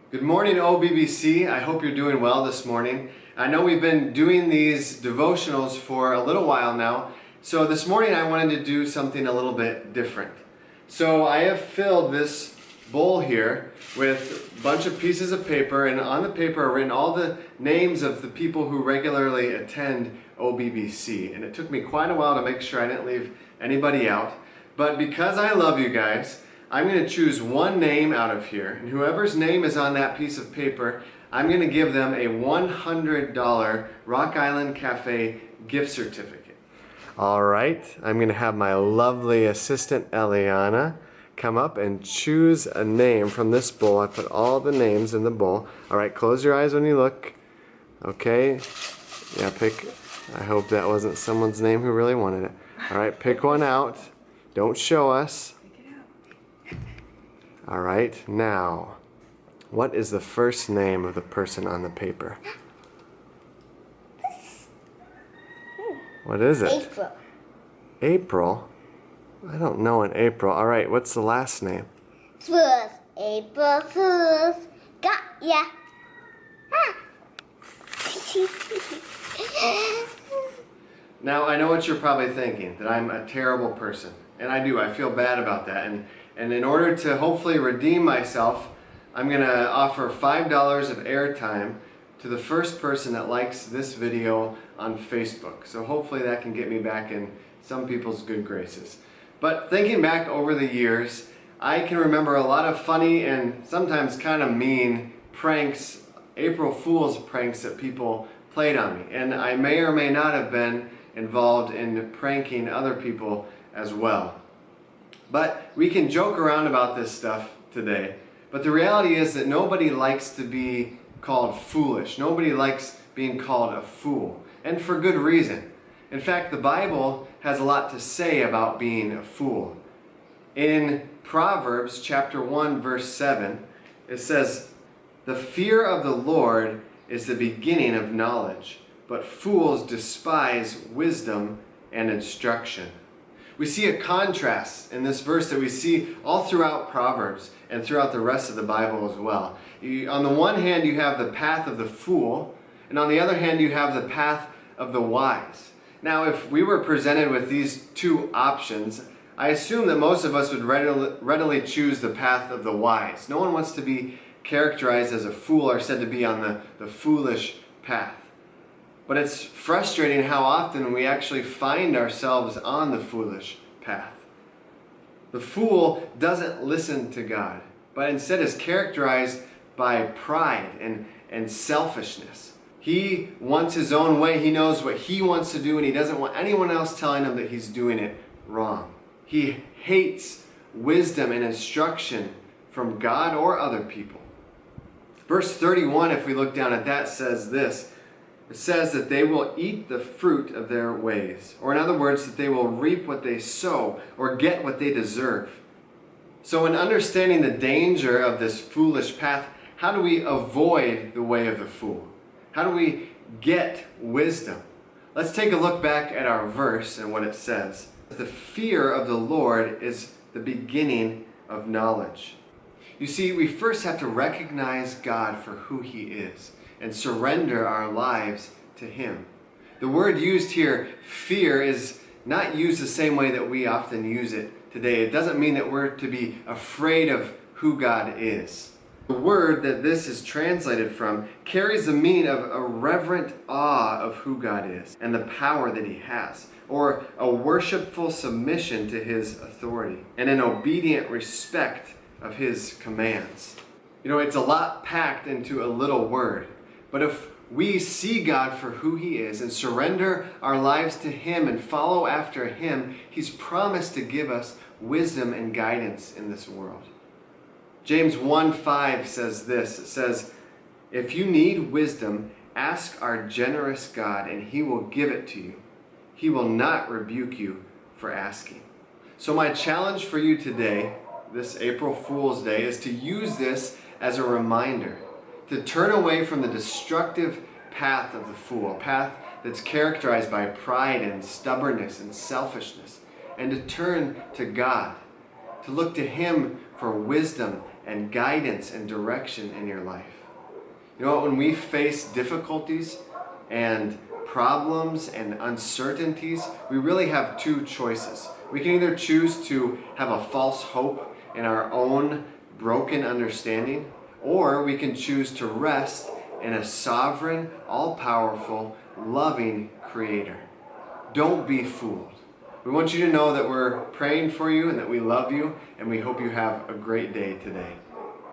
Good morning, OBBC. I hope you're doing well this morning. I know we've been doing these devotionals for a little while now, so this morning I wanted to do something a little bit different. So I have filled this bowl here with a bunch of pieces of paper, and on the paper are written all the names of the people who regularly attend OBBC. And it took me quite a while to make sure I didn't leave anybody out. But because I love you guys, I'm going to choose one name out of here, and whoever's name is on that piece of paper, I'm going to give them a $100 Rock Island Cafe gift certificate. All right, I'm going to have my lovely assistant Eliana come up and choose a name from this bowl. I put all the names in the bowl. All right, close your eyes when you look. Okay, yeah, pick. I hope that wasn't someone's name who really wanted it. All right, pick one out. Don't show us. All right, now, what is the first name of the person on the paper? What is it? April. April? I don't know an April. All right, what's the last name? Fools. April Fools. Got ya. Ah. Now, I know what you're probably thinking, that I'm a terrible person. And I do. I feel bad about that. And in order to hopefully redeem myself, I'm going to offer $5 of airtime to the first person that likes this video on Facebook. So hopefully that can get me back in some people's good graces. But thinking back over the years, I can remember a lot of funny and sometimes kind of mean pranks, April Fool's pranks that people played on me. And I may or may not have been involved in pranking other people as well. But we can joke around about this stuff today. But the reality is that nobody likes to be called foolish. Nobody likes being called a fool. And for good reason. In fact, the Bible has a lot to say about being a fool. In Proverbs chapter 1, verse 7, it says, "The fear of the Lord is the beginning of knowledge, but fools despise wisdom and instruction." We see a contrast in this verse that we see all throughout Proverbs and throughout the rest of the Bible as well. On the one hand, you have the path of the fool, and on the other hand, you have the path of the wise. Now, if we were presented with these two options, I assume that most of us would readily choose the path of the wise. No one wants to be characterized as a fool or said to be on the foolish path. But it's frustrating how often we actually find ourselves on the foolish path. The fool doesn't listen to God, but instead is characterized by pride and selfishness. He wants his own way. He knows what he wants to do, and he doesn't want anyone else telling him that he's doing it wrong. He hates wisdom and instruction from God or other people. Verse 31, if we look down at that, says this. It says that they will eat the fruit of their ways. Or in other words, that they will reap what they sow or get what they deserve. So in understanding the danger of this foolish path, how do we avoid the way of the fool? How do we get wisdom? Let's take a look back at our verse and what it says. The fear of the Lord is the beginning of knowledge. You see, we first have to recognize God for who He is and surrender our lives to Him. The word used here, fear, is not used the same way that we often use it today. It doesn't mean that we're to be afraid of who God is. The word that this is translated from carries the meaning of a reverent awe of who God is and the power that He has, or a worshipful submission to His authority and an obedient respect of His commands. You know, it's a lot packed into a little word. But if we see God for who He is and surrender our lives to Him and follow after Him, He's promised to give us wisdom and guidance in this world. James 1:5 says this. It says, "If you need wisdom, ask our generous God, and He will give it to you. He will not rebuke you for asking." So my challenge for you today, this April Fool's Day, is to use this as a reminder to turn away from the destructive path of the fool, a path that's characterized by pride and stubbornness and selfishness, and to turn to God, to look to Him for wisdom and guidance and direction in your life. You know what? When we face difficulties and problems and uncertainties, we really have two choices. We can either choose to have a false hope in our own broken understanding, or we can choose to rest in a sovereign, all-powerful, loving Creator. Don't be fooled. We want you to know that we're praying for you and that we love you, and we hope you have a great day today.